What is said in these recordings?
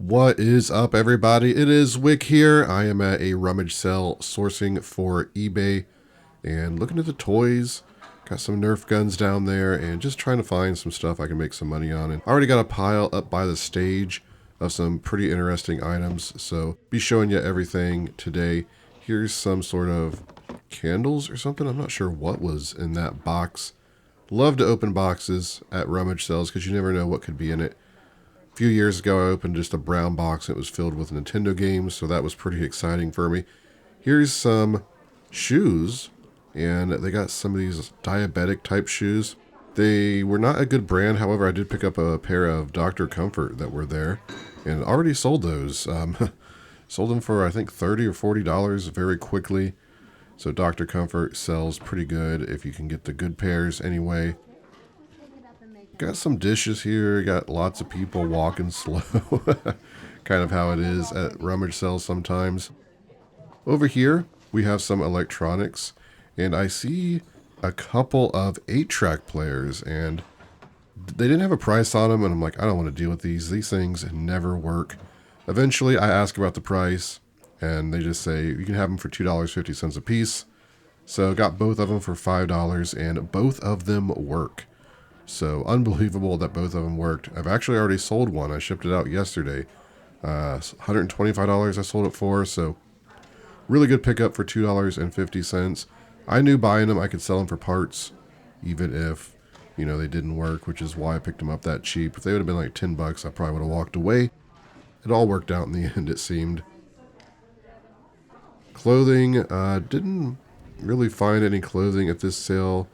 What is up, everybody? It is Wick here. I am at a rummage sale sourcing for eBay and looking at the toys. Got some Nerf guns down there and just trying to find some stuff I can make some money on. And I already got a pile up by the stage of some pretty interesting items, so be showing you everything today. Here's some sort of candles or something. I'm not sure what was in that box. Love to open boxes at rummage sales because you never know what could be in it. A few years ago, I opened just a brown box. It was filled with Nintendo games, so that was pretty exciting for me. Here's some shoes, and they got some of these diabetic type shoes. They were not a good brand. However, I did pick up a pair of Dr. Comfort that were there and already sold those. Sold them for, I think, $30 or $40 very quickly. So Dr. Comfort sells pretty good if you can get the good pairs anyway. Got some dishes here. Got lots of people walking slow. Kind of how it is at rummage sales sometimes. Over here, we have some electronics. And I see a couple of 8-track players. And they didn't have a price on them. And I'm like, I don't want to deal with these. These things never work. Eventually, I ask about the price. And they just say, you can have them for $2.50 a piece. So got both of them for $5. And both of them work. So unbelievable that both of them worked. I've actually already sold one. I shipped it out yesterday. $125 I sold it for. So really good pickup for $2.50. I knew buying them I could sell them for parts, even if, they didn't work, which is why I picked them up that cheap. If they would have been like $10, I probably would have walked away. It all worked out in the end, it seemed. Clothing, didn't really find any clothing at this sale.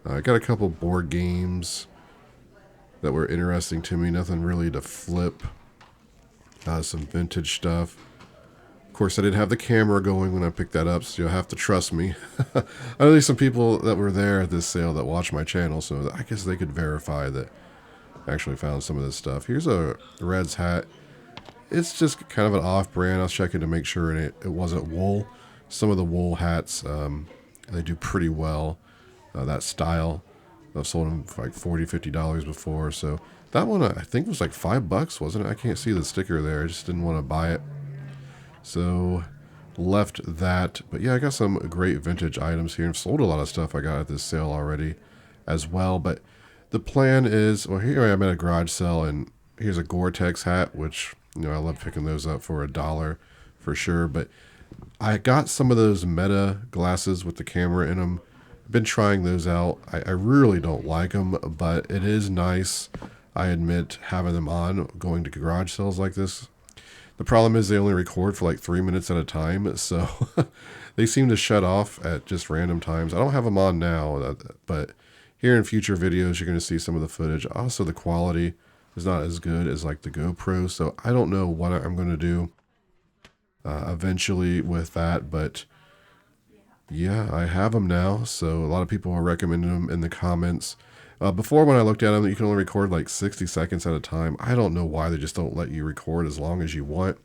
I got a couple board games that were interesting to me. Nothing really to flip. Some vintage stuff. Of course, I didn't have the camera going when I picked that up, so you'll have to trust me. I know there's some people that were there at this sale that watch my channel, so I guess they could verify that I actually found some of this stuff. Here's a Reds hat. It's just kind of an off-brand. I was checking to make sure it wasn't wool. Some of the wool hats, they do pretty well. That style. I've sold them for like $40, $50 before. So that one I think was like $5, wasn't it? I can't see the sticker there. I just didn't want to buy it. So left that. But yeah, I got some great vintage items here. I've sold a lot of stuff I got at this sale already as well. But the plan is, well, here I am at a garage sale, and here's a Gore-Tex hat, which, I love picking those up for $1 for sure. But I got some of those Meta glasses with the camera in them. Been trying those out. I really don't like them, but it is nice, I admit, having them on going to garage sales like this. The problem is they only record for like 3 minutes at a time, so they seem to shut off at just random times. I don't have them on now, but here in future videos you're going to see some of the footage. Also, the quality is not as good as like the GoPro, so I don't know what I'm going to do eventually with that, but yeah, I have them now, so a lot of people are recommending them in the comments. Before, when I looked at them, you can only record like 60 seconds at a time. I don't know why they just don't let you record as long as you want.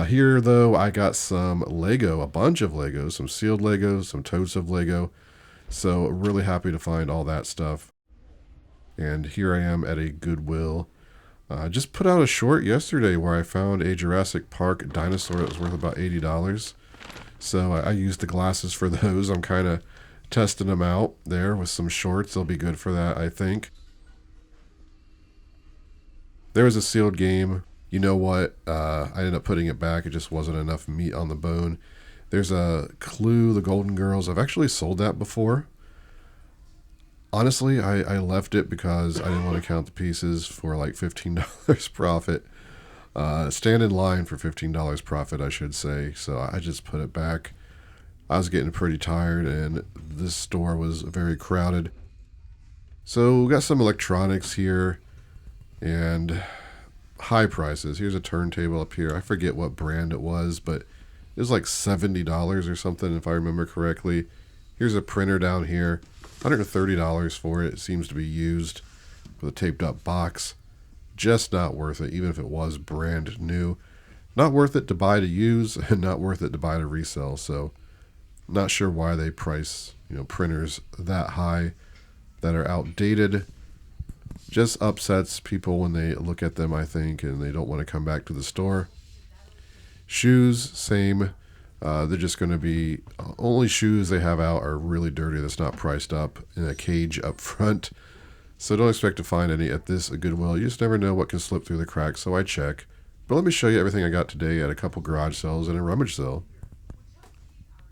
Here, though, I got some Lego, a bunch of Legos, some sealed Legos, some totes of Lego. So really happy to find all that stuff. And here I am at a Goodwill. Just put out a short yesterday where I found a Jurassic Park dinosaur that was worth about $80. So I used the glasses for those. I'm kind of testing them out there with some shorts. They'll be good for that, I think. There was a sealed game. You know what? I ended up putting it back. It just wasn't enough meat on the bone. There's a Clue, the Golden Girls. I've actually sold that before. Honestly, I left it because I didn't want to count the pieces for like $15 profit. Stand in line for $15 profit, I should say. So I just put it back. I was getting pretty tired, and this store was very crowded. So we got some electronics here, and high prices. Here's a turntable up here. I forget what brand it was, but it was like $70 or something, if I remember correctly. Here's a printer down here. $130 for it. It seems to be used with a taped up box. Just not worth it, even if it was brand new. Not worth it to buy to use, and not worth it to buy to resell. So not sure why they price printers that high that are outdated. Just upsets people when they look at them, I think, and they don't want to come back to the store. Shoes, same. They're just going to be, only shoes they have out are really dirty that's not priced up in a cage up front. So don't expect to find any at this Goodwill. You just never know what can slip through the cracks, so I check. But let me show you everything I got today at a couple garage sales and a rummage sale.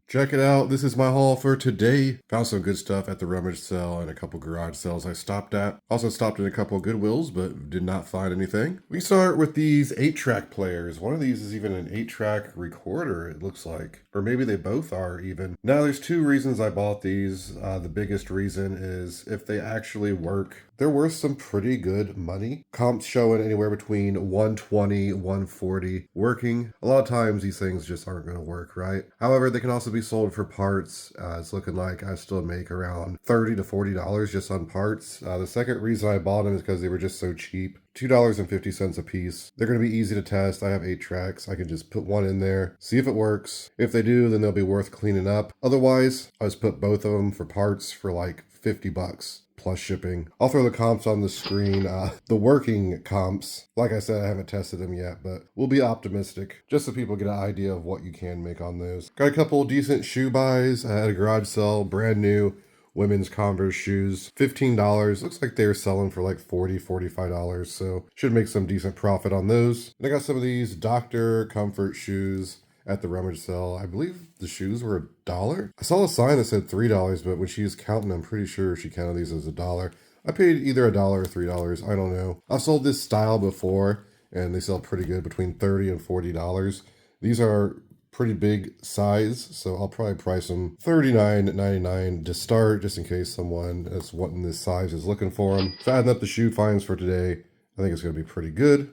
Check it out. This is my haul for today. Found some good stuff at the rummage sale and a couple garage sales I stopped at. Also stopped at a couple Goodwills, but did not find anything. We start with these 8-track players. One of these is even an 8-track recorder, it looks like. Or maybe they both are even. Now, there's two reasons I bought these. The biggest reason is if they actually work, they're worth some pretty good money. Comps showing anywhere between 120, 140. Working. A lot of times these things just aren't going to work, right? However, they can also be sold for parts. It's looking like I still make around $30 to $40 just on parts. The second reason I bought them is because they were just so cheap. $2.50 a piece. They're going to be easy to test. I have 8 tracks. I can just put one in there, see if it works. If they do, then they'll be worth cleaning up. Otherwise, I just put both of them for parts for like $50 plus shipping. I'll throw the comps on the screen. The working comps, like I said, I haven't tested them yet, but we'll be optimistic just so people get an idea of what you can make on those. Got a couple decent shoe buys at a garage sale, brand new women's Converse shoes, $15. Looks like they're selling for like $40, $45, so should make some decent profit on those. And I got some of these Dr. Comfort shoes at the rummage sale. I believe the shoes were $1. I saw a sign that said $3, but when she was counting, I'm pretty sure she counted these as $1. I paid either $1 or $3. I don't know. I've sold this style before, and they sell pretty good, between $30 and $40. These are pretty big size, so I'll probably price them $39.99 to start, just in case someone that's wanting this size is looking for them. So adding up the shoe finds for today, I think it's going to be pretty good.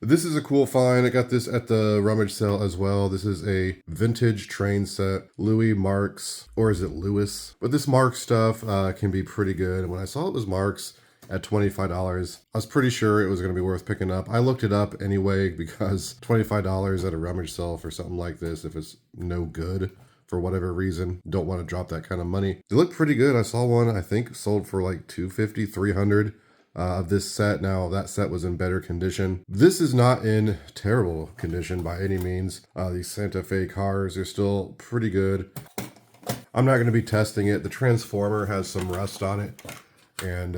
This is a cool find. I got this at the rummage sale as well. This is a vintage train set, Louis Marks, or is it Lewis? But this Marks stuff can be pretty good. When I saw it was Marks at $25, I was pretty sure it was going to be worth picking up. I looked it up anyway because $25 at a rummage sale for something like this, if it's no good for whatever reason, don't want to drop that kind of money. They look pretty good. I saw one, I think, sold for like $250, $300. Of this set. Now that set was in better condition. This is not in terrible condition by any means. These Santa Fe cars are still pretty good. I'm not going to be testing it. The transformer has some rust on it, and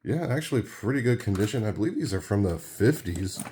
yeah, actually pretty good condition. I believe these are from the 50s.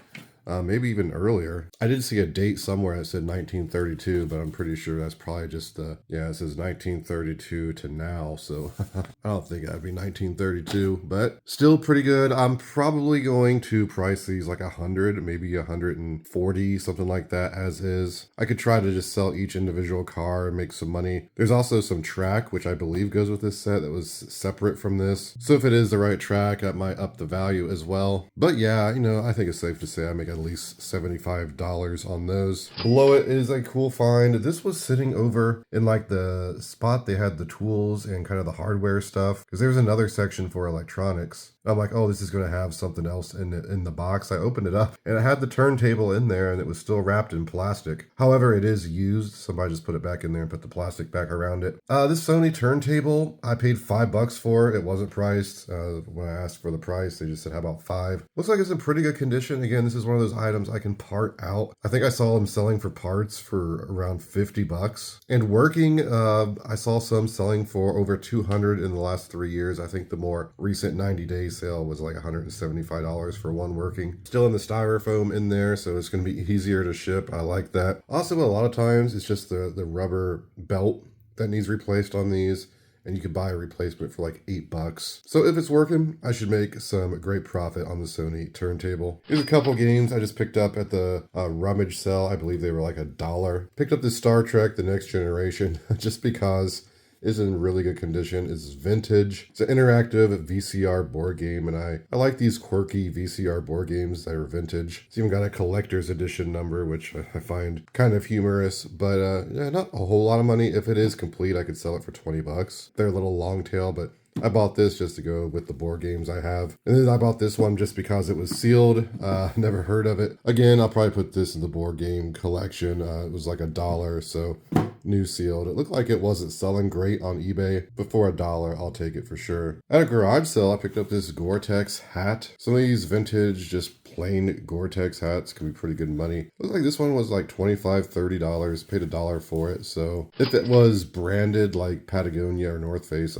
Maybe even earlier. I did see a date somewhere that said 1932, but I'm pretty sure that's probably just the, yeah, it says 1932 to now, so I don't think that'd be 1932, but still pretty good. I'm probably going to price these like 100, maybe 140, something like that as is. I could try to just sell each individual car and make some money. There's also some track, which I believe goes with this set, that was separate from this. So if it is the right track, that might up the value as well. But yeah, you know, I think it's safe to say I make at least $75 on those. Below it is a cool find. This was sitting over in like the spot they had the tools and kind of the hardware stuff, because there's another section for electronics. I'm like, oh, this is going to have something else in the box. I opened it up and it had the turntable in there and it was still wrapped in plastic. However, it is used. Somebody just put it back in there and put the plastic back around it. This Sony turntable, I paid $5 for. It wasn't priced. When I asked for the price, they just said, how about $5? Looks like it's in pretty good condition. Again, this is one of those items I can part out. I think I saw them selling for parts for around $50. And working, I saw some selling for over $200 in the last 3 years. I think the more recent 90 days sale was like $175 for one working. Still in the styrofoam in there, so it's going to be easier to ship. I like that. Also, a lot of times it's just the rubber belt that needs replaced on these, and you could buy a replacement for like $8. So if it's working, I should make some great profit on the Sony turntable. Here's a couple games I just picked up at the rummage sale. I believe they were like $1. Picked up this Star Trek: The Next Generation just because it's in really good condition. It's vintage. It's an interactive VCR board game, and I like these quirky VCR board games that are vintage. It's even got a collector's edition number, which I find kind of humorous, but yeah, not a whole lot of money. If it is complete, I could sell it for $20. They're a little long tail, but I bought this just to go with the board games I have. And then I bought this one just because it was sealed. Never heard of it. Again, I'll probably put this in the board game collection. It was like $1, so new sealed. It looked like it wasn't selling great on eBay, but for $1, I'll take it for sure. At a garage sale, I picked up this Gore-Tex hat. Some of these vintage, just plain Gore-Tex hats can be pretty good money. Looks like this one was like $25, $30. Paid $1 for it. So if it was branded like Patagonia or North Face,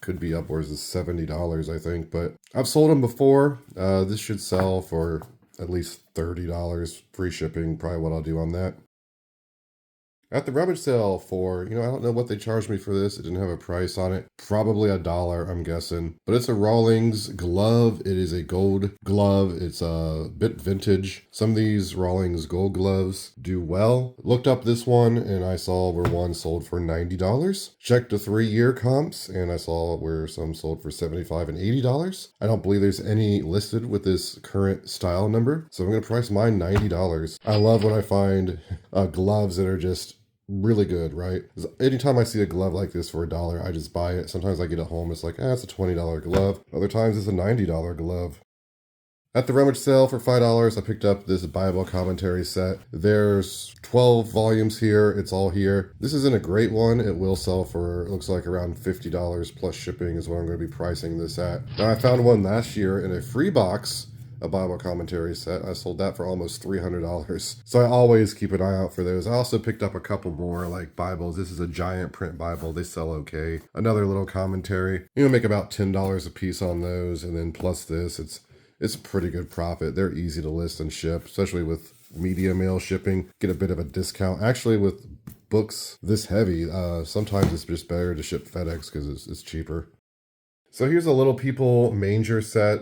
could be upwards of $70, I think. But I've sold them before. This should sell for at least $30. Free shipping, probably what I'll do on that. At the rummage sale for, I don't know what they charged me for this. It didn't have a price on it. Probably $1, I'm guessing. But it's a Rawlings glove. It is a gold glove. It's a bit vintage. Some of these Rawlings gold gloves do well. Looked up this one and I saw where one sold for $90. Checked the 3-year comps and I saw where some sold for $75 and $80. I don't believe there's any listed with this current style number. So I'm going to price mine $90. I love when I find gloves that are just really good, right? Anytime I see a glove like this for $1, I just buy it. Sometimes I get it home, it's like, it's a $20 glove. Other times it's a $90 glove. At the rummage sale for $5, I picked up this Bible commentary set. There's 12 volumes here. It's all here. This isn't a great one. It will sell for, it looks like around $50 plus shipping is what I'm going to be pricing this at. Now, I found one last year in a free box, a Bible commentary set. I sold that for almost $300. So I always keep an eye out for those. I also picked up a couple more like Bibles. This is a giant print Bible. They sell okay. Another little commentary. Make about $10 a piece on those. And then plus this, it's a pretty good profit. They're easy to list and ship, especially with media mail shipping. Get a bit of a discount. Actually, with books this heavy, sometimes it's just better to ship FedEx because it's cheaper. So here's a Little People manger set.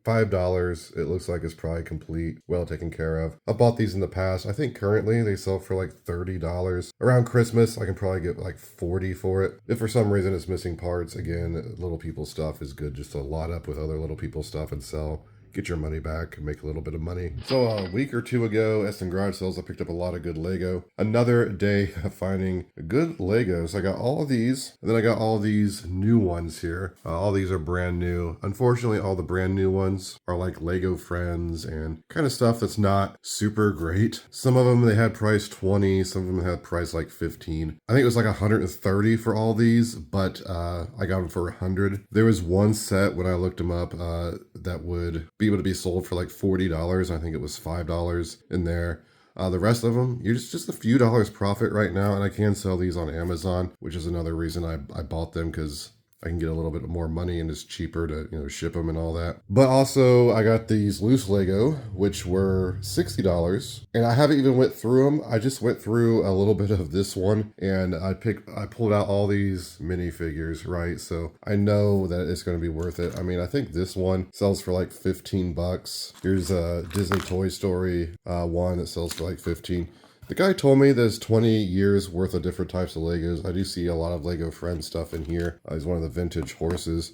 $5. It looks like it's probably complete, well taken care of. I bought these in the past. I think currently they sell for like $30. Around Christmas, I can probably get like $40 for it. If for some reason it's missing parts, again, Little People stuff is good just to lot up with other Little People stuff and sell. Get your money back and make a little bit of money. So a week or two ago at some garage sales, I picked up a lot of good Lego. Another day of finding good Legos. I got all of these, and then I got all these new ones here. All these are brand new. Unfortunately, all the brand new ones are like Lego Friends and kind of stuff that's not super great. Some of them, they had price 20. Some of them had price like 15. I think it was like 130 for all these, but I got them for 100. There was one set when I looked them up that would be able to be sold for like $40. I think it was $5 in there. The rest of them, you're just a few dollars profit right now, and I can sell these on Amazon, which is another reason I bought them, because I can get a little bit more money and it's cheaper to ship them and all that. But also I got these loose Lego, which were $60, and I haven't even went through them. I just went through a little bit of this one, and I pulled out all these minifigures, right? So I know that it's going to be worth it. I mean, I think this one sells for like $15. Here's a Disney Toy Story one that sells for like $15. The guy told me there's 20 years worth of different types of Legos. I do see a lot of Lego Friends stuff in here. He's one of the vintage horses.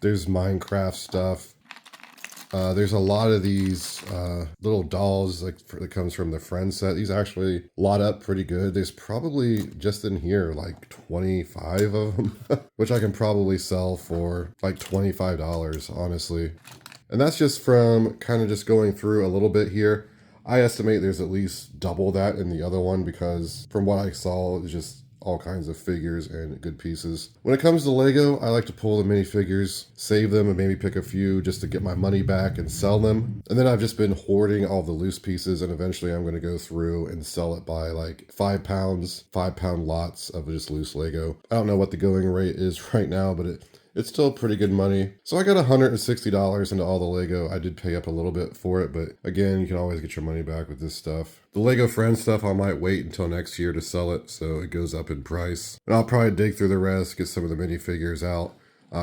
There's Minecraft stuff. There's a lot of these little dolls that comes from the Friends set. These actually lot up pretty good. There's probably just in here like 25 of them, which I can probably sell for like $25, honestly. And that's just from kind of just going through a little bit here. I estimate there's at least double that in the other one, because from what I saw, it's just all kinds of figures and good pieces. When it comes to Lego, I like to pull the minifigures, save them, and maybe pick a few just to get my money back and sell them. And then I've just been hoarding all the loose pieces, and eventually I'm going to go through and sell it by like 5 pounds, 5-pound lots of just loose Lego. I don't know what the going rate is right now, but it's still pretty good money. So I got $160 into all the Lego. I did pay up a little bit for it, but again, you can always get your money back with this stuff. The Lego Friends stuff, I might wait until next year to sell it, so it goes up in price. And I'll probably dig through the rest, get some of the minifigures out,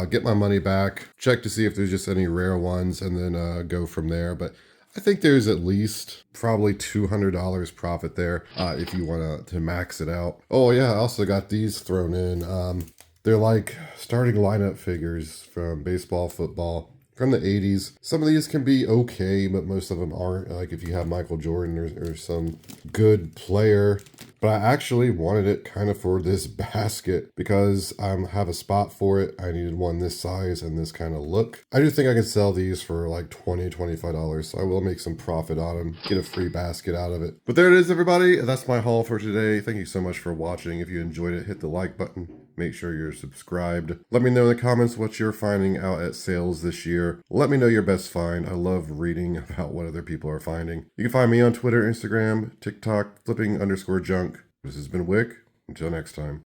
get my money back, check to see if there's just any rare ones, and then go from there. But I think there's at least probably $200 profit there if you want to max it out. Oh yeah, I also got these thrown in. They're like starting lineup figures from baseball, football. from the 80s. Some of these can be okay, but most of them aren't. Like if you have Michael Jordan or some good player. But I actually wanted it kind of for this basket because I have a spot for it. I needed one this size and this kind of look. I do think I can sell these for like $20, $25, so I will make some profit on them, get a free basket out of it. But there it is, everybody. That's my haul for today. Thank you so much for watching. If you enjoyed it, hit the like button. Make sure you're subscribed. Let me know in the comments what you're finding out at sales this year. Let me know your best find. I love reading about what other people are finding. You can find me on Twitter, Instagram, TikTok, flipping_junk. This has been Wick. Until next time.